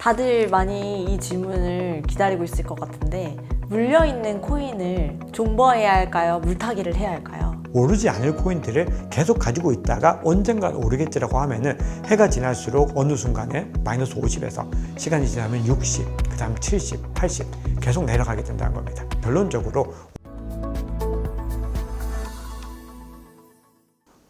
다들 많이 이 질문을 기다리고 있을 것 같은데 물려있는 코인을 존버해야 할까요? 물타기를 해야 할까요? 오르지 않을 코인들을 계속 가지고 있다가 언젠간 오르겠지라고 하면은 해가 지날수록 어느 순간에 마이너스 50에서 시간이 지나면 60, 그 다음 70, 80 계속 내려가게 된다는 겁니다. 결론적으로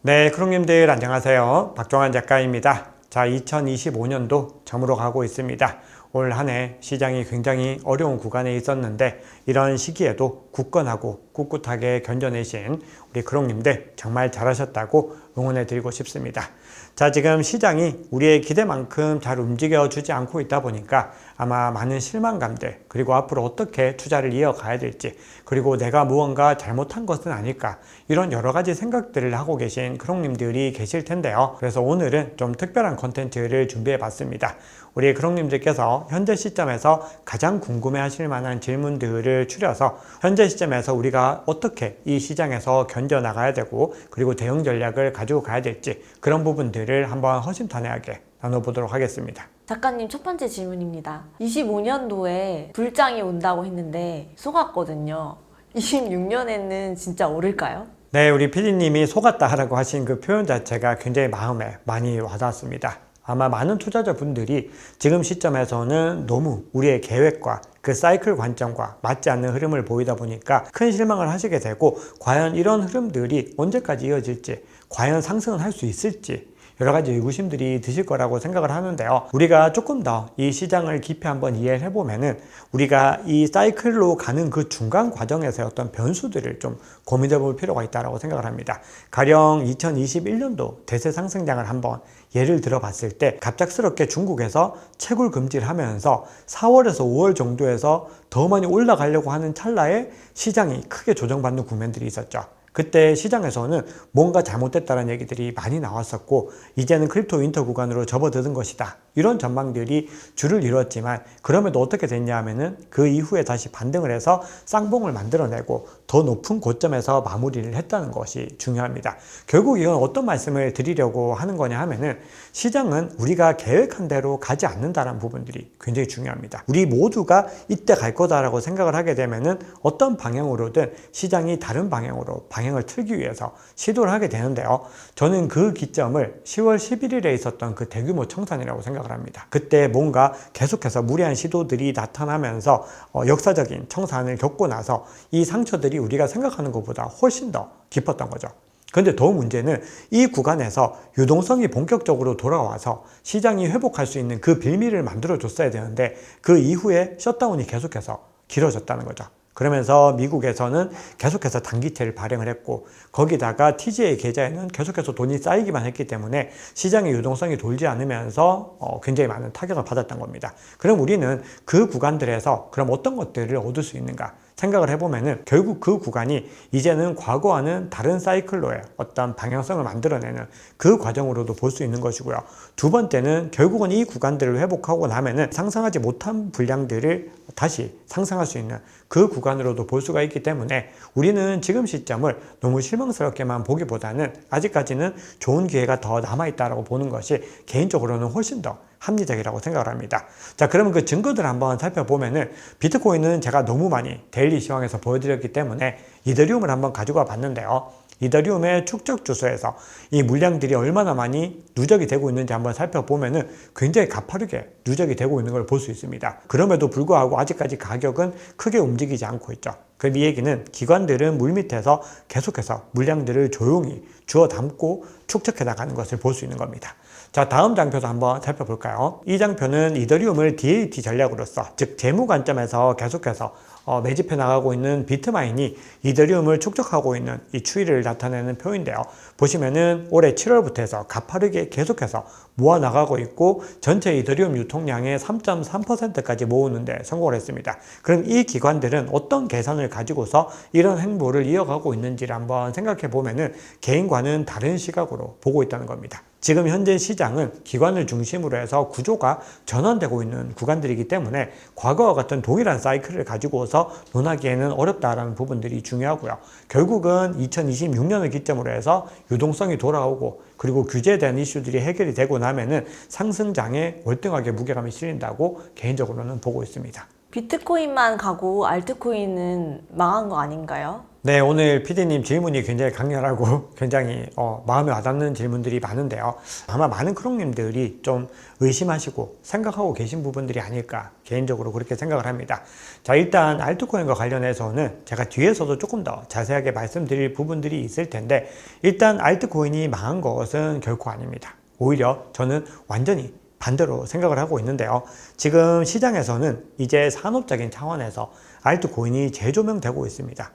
네, 크롱님들 안녕하세요. 박종환 작가입니다. 자, 2025년도 저물어 가고 있습니다. 올 한 해 시장이 굉장히 어려운 구간에 있었는데 이런 시기에도 굳건하고 꿋꿋하게 견뎌내신 우리 크롱님들 정말 잘하셨다고 응원해 드리고 싶습니다. 자, 지금 시장이 우리의 기대만큼 잘 움직여 주지 않고 있다 보니까 아마 많은 실망감들, 그리고 앞으로 어떻게 투자를 이어가야 될지, 그리고 내가 무언가 잘못한 것은 아닐까, 이런 여러 가지 생각들을 하고 계신 크롱님들이 계실 텐데요. 그래서 오늘은 좀 특별한 콘텐츠를 준비해 봤습니다. 우리 크롱님들께서 현재 시점에서 가장 궁금해 하실 만한 질문들을 추려서 현재 시점에서 우리가 어떻게 이 시장에서 견뎌나가야 되고, 그리고 대응 전략을 가지고 가야 될지, 그런 부분들을 한번 허심탄회하게 나눠보도록 하겠습니다. 작가님, 첫 번째 질문입니다. 25년도에 불장이 온다고 했는데 속았거든요. 26년에는 진짜 오를까요? 네, 우리 PD님이 속았다라고 하신 그 표현 자체가 굉장히 마음에 많이 와닿았습니다. 아마 많은 투자자분들이 지금 시점에서는 너무 우리의 계획과 그 사이클 관점과 맞지 않는 흐름을 보이다 보니까 큰 실망을 하시게 되고, 과연 이런 흐름들이 언제까지 이어질지, 과연 상승을 할 수 있을지 여러 가지 의구심들이 드실 거라고 생각을 하는데요. 우리가 조금 더 이 시장을 깊이 한번 이해를 해보면은 우리가 이 사이클로 가는 그 중간 과정에서의 어떤 변수들을 좀 고민해 볼 필요가 있다고 생각을 합니다. 가령 2021년도 대세 상승장을 한번 예를 들어 봤을 때 갑작스럽게 중국에서 채굴 금지를 하면서 4월에서 5월 정도에서 더 많이 올라가려고 하는 찰나에 시장이 크게 조정받는 국면들이 있었죠. 그때 시장에서는 뭔가 잘못됐다는 얘기들이 많이 나왔었고, 이제는 크립토 윈터 구간으로 접어드는 것이다, 이런 전망들이 줄을 이뤘지만, 그럼에도 어떻게 됐냐 하면은 그 이후에 다시 반등을 해서 쌍봉을 만들어내고 더 높은 고점에서 마무리를 했다는 것이 중요합니다. 결국 이건 어떤 말씀을 드리려고 하는 거냐 하면은, 시장은 우리가 계획한 대로 가지 않는다는 부분들이 굉장히 중요합니다. 우리 모두가 이때 갈 거다라고 생각을 하게 되면은 어떤 방향으로든 시장이 다른 방향으로 방향을 틀기 위해서 시도를 하게 되는데요. 저는 그 기점을 10월 11일에 있었던 그 대규모 청산이라고 생각을 합니다. 그때 뭔가 계속해서 무리한 시도들이 나타나면서 역사적인 청산을 겪고 나서 이 상처들이 우리가 생각하는 것보다 훨씬 더 깊었던 거죠. 그런데 더 문제는 이 구간에서 유동성이 본격적으로 돌아와서 시장이 회복할 수 있는 그 빌미를 만들어 줬어야 되는데, 그 이후에 셧다운이 계속해서 길어졌다는 거죠. 그러면서 미국에서는 계속해서 단기채를 발행을 했고, 거기다가 TGA 계좌에는 계속해서 돈이 쌓이기만 했기 때문에 시장의 유동성이 돌지 않으면서 굉장히 많은 타격을 받았던 겁니다. 그럼 우리는 그 구간들에서 그럼 어떤 것들을 얻을 수 있는가 생각을 해보면은, 결국 그 구간이 이제는 과거와는 다른 사이클로의 어떤 방향성을 만들어내는 그 과정으로도 볼 수 있는 것이고요. 두 번째는 결국은 이 구간들을 회복하고 나면은 상승하지 못한 분량들을 다시 상승할 수 있는 그 구간으로도 볼 수가 있기 때문에, 우리는 지금 시점을 너무 실망스럽게만 보기보다는 아직까지는 좋은 기회가 더 남아있다고 보는 것이 개인적으로는 훨씬 더 합리적이라고 생각을 합니다. 자, 그러면 그 증거들을 한번 살펴보면은, 비트코인은 제가 너무 많이 데일리 시황에서 보여드렸기 때문에 이더리움을 한번 가지고 봤는데요. 이더리움의 축적 주소에서 이 물량들이 얼마나 많이 누적이 되고 있는지 한번 살펴보면은 굉장히 가파르게 누적이 되고 있는 걸 볼 수 있습니다. 그럼에도 불구하고 아직까지 가격은 크게 움직이지 않고 있죠. 그럼 이 얘기는 기관들은 물밑에서 계속해서 물량들을 조용히 주워 담고 축적해 나가는 것을 볼 수 있는 겁니다. 자, 다음 장표도 한번 살펴볼까요? 이 장표는 이더리움을 DAT 전략으로서, 즉 재무 관점에서 계속해서 매집해 나가고 있는 비트마인이 이더리움을 축적하고 있는 이 추이를 나타내는 표인데요. 보시면은 올해 7월부터 해서 가파르게 계속해서 모아 나가고 있고, 전체 이더리움 유통량의 3.3%까지 모으는데 성공을 했습니다. 그럼 이 기관들은 어떤 계산을 가지고서 이런 행보를 이어가고 있는지를 한번 생각해 보면은 개인과는 다른 시각으로 보고 있다는 겁니다. 지금 현재 시장은 기관을 중심으로 해서 구조가 전환되고 있는 구간들이기 때문에 과거와 같은 동일한 사이클을 가지고 있어서 논하기에는 어렵다라는 부분들이 중요하고요. 결국은 2026년을 기점으로 해서 유동성이 돌아오고 그리고 규제에 대한 이슈들이 해결이 되고 나면은 상승장에 월등하게 무게감이 실린다고 개인적으로는 보고 있습니다. 비트코인만 가고 알트코인은 망한 거 아닌가요? 네, 오늘 PD님 질문이 굉장히 강렬하고 굉장히 마음에 와닿는 질문들이 많은데요. 아마 많은 크롱님들이 좀 의심하시고 생각하고 계신 부분들이 아닐까 개인적으로 그렇게 생각을 합니다. 자, 일단 알트코인과 관련해서는 제가 뒤에서도 조금 더 자세하게 말씀드릴 부분들이 있을 텐데 일단 알트코인이 망한 것은 결코 아닙니다. 오히려 저는 완전히 반대로 생각을 하고 있는데요. 지금 시장에서는 이제 산업적인 차원에서 알트코인이 재조명되고 있습니다.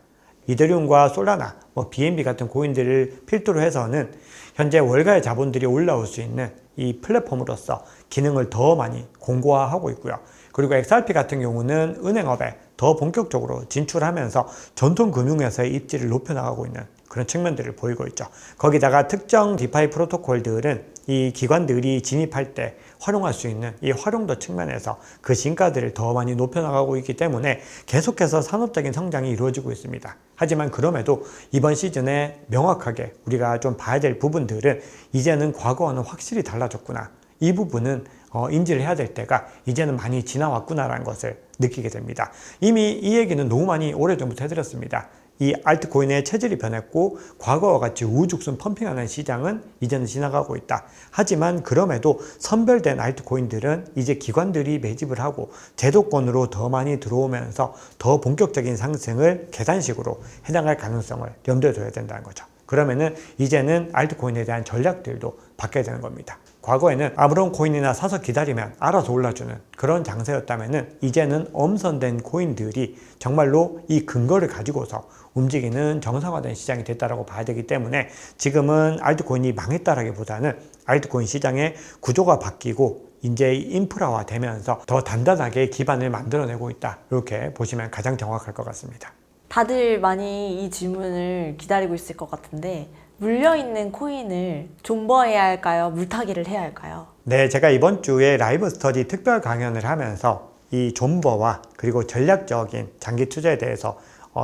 이더리움과 솔라나, BNB 같은 코인들을 필두로 해서는 현재 월가의 자본들이 올라올 수 있는 이 플랫폼으로서 기능을 더 많이 공고화하고 있고요. 그리고 XRP 같은 경우는 은행업에 더 본격적으로 진출하면서 전통 금융에서의 입지를 높여나가고 있는 그런 측면들을 보이고 있죠. 거기다가 특정 디파이 프로토콜들은 이 기관들이 진입할 때 활용할 수 있는 이 활용도 측면에서 그 진가들을 더 많이 높여나가고 있기 때문에 계속해서 산업적인 성장이 이루어지고 있습니다. 하지만 그럼에도 이번 시즌에 명확하게 우리가 좀 봐야 될 부분들은 이제는 과거와는 확실히 달라졌구나. 이 부분은 인지를 해야 될 때가 이제는 많이 지나왔구나라는 것을 느끼게 됩니다. 이미 이 얘기는 너무 많이 오래전부터 해드렸습니다. 이 알트코인의 체질이 변했고 과거와 같이 우후죽순 펌핑하는 시장은 이제는 지나가고 있다. 하지만 그럼에도 선별된 알트코인들은 이제 기관들이 매집을 하고 제도권으로 더 많이 들어오면서 더 본격적인 상승을 계산식으로 해나갈 가능성을 염두에 둬야 된다는 거죠. 그러면은 이제는 알트코인에 대한 전략들도 바뀌어야 되는 겁니다. 과거에는 아무런 코인이나 사서 기다리면 알아서 올라주는 그런 장세였다면은 이제는 엄선된 코인들이 정말로 이 근거를 가지고서 움직이는 정상화된 시장이 됐다라고 봐야 되기 때문에 지금은 알트코인이 망했다라기보다는 알트코인 시장의 구조가 바뀌고 이제 인프라화 되면서 더 단단하게 기반을 만들어내고 있다. 이렇게 보시면 가장 정확할 것 같습니다. 다들 많이 이 질문을 기다리고 있을 것 같은데 물려있는 코인을 존버해야 할까요? 물타기를 해야 할까요? 네, 제가 이번 주에 라이브 스터디 특별 강연을 하면서 이 존버와 그리고 전략적인 장기 투자에 대해서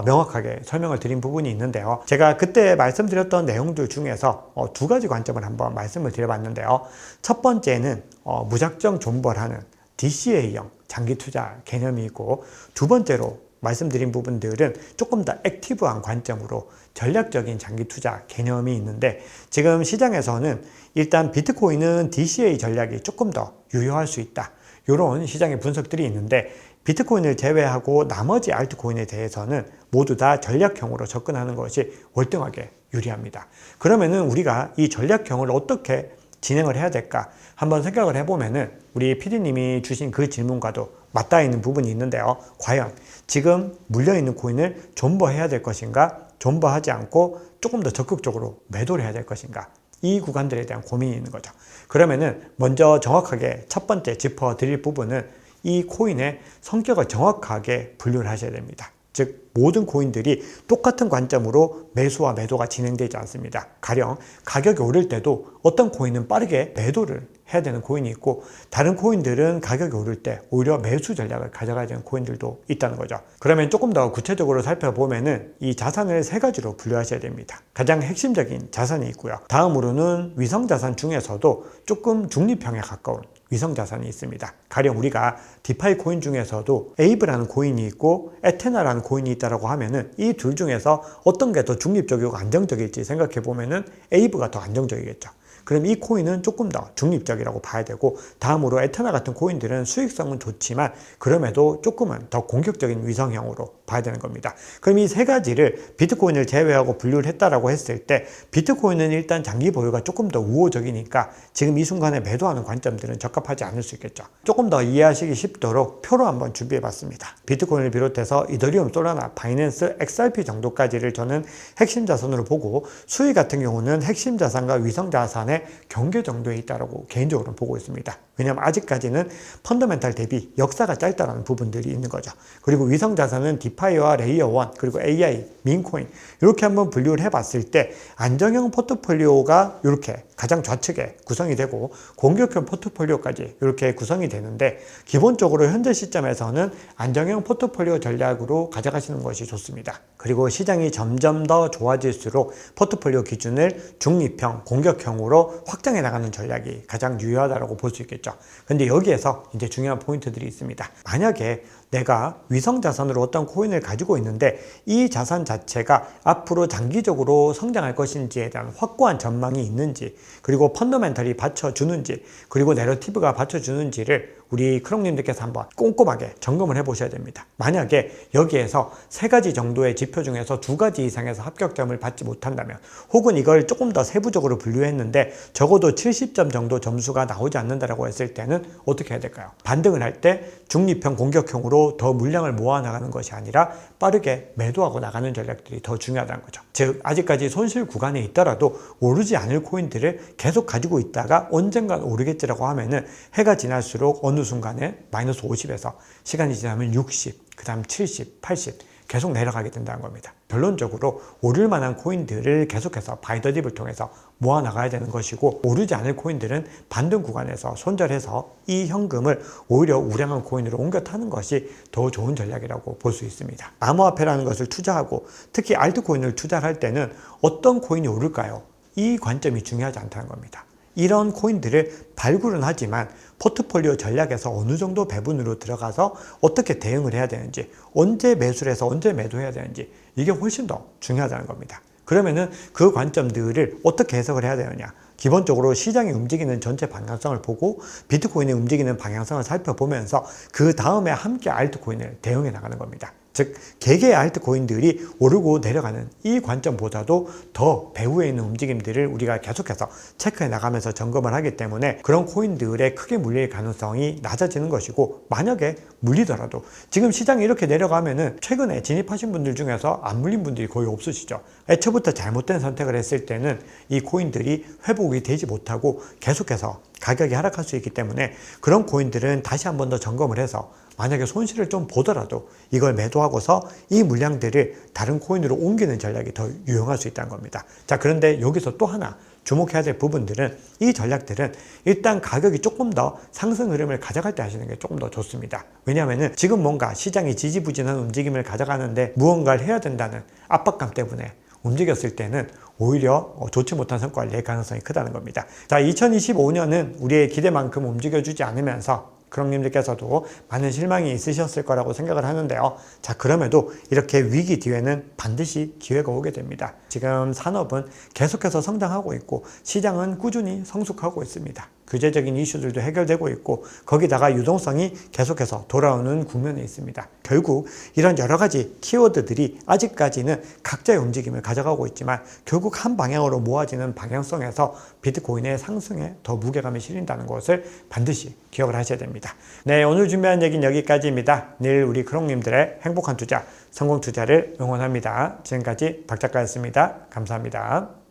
명확하게 설명을 드린 부분이 있는데요. 제가 그때 말씀드렸던 내용들 중에서 두 가지 관점을 한번 말씀을 드려봤는데요. 첫 번째는 무작정 존버를 하는 DCA형 장기 투자 개념이 있고 두 번째로 말씀드린 부분들은 조금 더 액티브한 관점으로 전략적인 장기 투자 개념이 있는데 지금 시장에서는 일단 비트코인은 DCA 전략이 조금 더 유효할 수 있다. 이런 시장의 분석들이 있는데 비트코인을 제외하고 나머지 알트코인에 대해서는 모두 다 전략형으로 접근하는 것이 월등하게 유리합니다. 그러면은 우리가 이 전략형을 어떻게 진행을 해야 될까 한번 생각을 해보면은 우리 PD님이 주신 그 질문과도 맞닿아 있는 부분이 있는데요. 과연 지금 물려있는 코인을 존버해야 될 것인가? 존버하지 않고 조금 더 적극적으로 매도를 해야 될 것인가? 이 구간들에 대한 고민이 있는 거죠. 그러면은 먼저 정확하게 첫 번째 짚어드릴 부분은 이 코인의 성격을 정확하게 분류를 하셔야 됩니다. 즉 모든 코인들이 똑같은 관점으로 매수와 매도가 진행되지 않습니다. 가령 가격이 오를 때도 어떤 코인은 빠르게 매도를 해야 되는 코인이 있고 다른 코인들은 가격이 오를 때 오히려 매수 전략을 가져가야 되는 코인들도 있다는 거죠. 그러면 조금 더 구체적으로 살펴보면은 이 자산을 세 가지로 분류하셔야 됩니다. 가장 핵심적인 자산이 있고요. 다음으로는 위성자산 중에서도 조금 중립형에 가까운 위성자산이 있습니다. 가령 우리가 디파이 코인 중에서도 에이브라는 코인이 있고 에테나라는 코인이 있다고 하면은 이 둘 중에서 어떤 게 더 중립적이고 안정적일지 생각해 보면은 에이브가 더 안정적이겠죠. 그럼 이 코인은 조금 더 중립적이라고 봐야 되고 다음으로 에테나 같은 코인들은 수익성은 좋지만 그럼에도 조금은 더 공격적인 위성형으로 봐야 되는 겁니다. 그럼 이 세 가지를 비트코인을 제외하고 분류를 했다라고 했을 때 비트코인은 일단 장기 보유가 조금 더 우호적이니까 지금 이 순간에 매도하는 관점들은 적합하지 않을 수 있겠죠. 조금 더 이해하시기 쉽도록 표로 한번 준비해 봤습니다. 비트코인을 비롯해서 이더리움, 솔라나, 바이낸스, XRP 정도까지를 저는 핵심 자산으로 보고 수익 같은 경우는 핵심 자산과 위성 자산의 경계 정도에 있다고 개인적으로 보고 있습니다. 왜냐하면 아직까지는 펀더멘탈 대비 역사가 짧다는 부분들이 있는 거죠. 그리고 위성 자산은 디파이와 레이어 1 그리고 AI, 민코인 이렇게 한번 분류를 해봤을 때 안정형 포트폴리오가 이렇게 가장 좌측에 구성이 되고 공격형 포트폴리오까지 이렇게 구성이 되는데 기본적으로 현재 시점에서는 안정형 포트폴리오 전략으로 가져가시는 것이 좋습니다. 그리고 시장이 점점 더 좋아질수록 포트폴리오 기준을 중립형, 공격형으로 확장해 나가는 전략이 가장 유효하다고 볼 수 있겠죠. 근데 여기에서 이제 중요한 포인트들이 있습니다. 만약에 내가 위성 자산으로 어떤 코인을 가지고 있는데 이 자산 자체가 앞으로 장기적으로 성장할 것인지에 대한 확고한 전망이 있는지, 그리고 펀더멘털이 받쳐주는지, 그리고 내러티브가 받쳐주는지를 우리 크롱님들께서 한번 꼼꼼하게 점검을 해보셔야 됩니다. 만약에 여기에서 3가지 정도의 지표 중에서 2가지 이상에서 합격점을 받지 못한다면, 혹은 이걸 조금 더 세부적으로 분류했는데 적어도 70점 정도 점수가 나오지 않는다라고 했을 때는 어떻게 해야 될까요? 반등을 할 때 중립형, 공격형으로 더 물량을 모아나가는 것이 아니라 빠르게 매도하고 나가는 전략들이 더 중요하다는 거죠. 즉 아직까지 손실 구간에 있더라도 오르지 않을 코인들을 계속 가지고 있다가 언젠간 오르겠지라고 하면은 해가 지날수록 어느 순간에 마이너스 50에서 시간이 지나면 60, 그 다음 70, 80 계속 내려가게 된다는 겁니다. 결론적으로 오를 만한 코인들을 계속해서 바이더딥을 통해서 모아 나가야 되는 것이고, 오르지 않을 코인들은 반등 구간에서 손절해서 이 현금을 오히려 우량한 코인으로 옮겨 타는 것이 더 좋은 전략이라고 볼 수 있습니다. 암호화폐라는 것을 투자하고 특히 알트코인을 투자할 때는 어떤 코인이 오를까요? 이 관점이 중요하지 않다는 겁니다. 이런 코인들을 발굴은 하지만 포트폴리오 전략에서 어느 정도 배분으로 들어가서 어떻게 대응을 해야 되는지, 언제 매수를 해서 언제 매도해야 되는지, 이게 훨씬 더 중요하다는 겁니다. 그러면은 그 관점들을 어떻게 해석을 해야 되느냐? 기본적으로 시장이 움직이는 전체 방향성을 보고 비트코인이 움직이는 방향성을 살펴보면서 그 다음에 함께 알트코인을 대응해 나가는 겁니다. 즉 개개의 알트코인들이 오르고 내려가는 이 관점보다도 더 배후에 있는 움직임들을 우리가 계속해서 체크해 나가면서 점검을 하기 때문에 그런 코인들에 크게 물릴 가능성이 낮아지는 것이고, 만약에 물리더라도 지금 시장이 이렇게 내려가면은 최근에 진입하신 분들 중에서 안 물린 분들이 거의 없으시죠. 애초부터 잘못된 선택을 했을 때는 이 코인들이 회복이 되지 못하고 계속해서 가격이 하락할 수 있기 때문에 그런 코인들은 다시 한 번 더 점검을 해서 만약에 손실을 좀 보더라도 이걸 매도하고서 이 물량들을 다른 코인으로 옮기는 전략이 더 유용할 수 있다는 겁니다. 자, 그런데 여기서 또 하나 주목해야 될 부분들은, 이 전략들은 일단 가격이 조금 더 상승 흐름을 가져갈 때 하시는 게 조금 더 좋습니다. 왜냐하면 지금 뭔가 시장이 지지부진한 움직임을 가져가는데 무언가를 해야 된다는 압박감 때문에 움직였을 때는 오히려 좋지 못한 성과를 낼 가능성이 크다는 겁니다. 자, 2025년은 우리의 기대만큼 움직여주지 않으면서 크롱님들께서도 많은 실망이 있으셨을 거라고 생각을 하는데요. 자, 그럼에도 이렇게 위기 뒤에는 반드시 기회가 오게 됩니다. 지금 산업은 계속해서 성장하고 있고 시장은 꾸준히 성숙하고 있습니다. 규제적인 이슈들도 해결되고 있고 거기다가 유동성이 계속해서 돌아오는 국면에 있습니다. 결국 이런 여러 가지 키워드들이 아직까지는 각자의 움직임을 가져가고 있지만 결국 한 방향으로 모아지는 방향성에서 비트코인의 상승에 더 무게감이 실린다는 것을 반드시 기억을 하셔야 됩니다. 네, 오늘 준비한 얘기는 여기까지입니다. 늘 우리 크롱님들의 행복한 투자, 성공 투자를 응원합니다. 지금까지 박 작가였습니다. 감사합니다.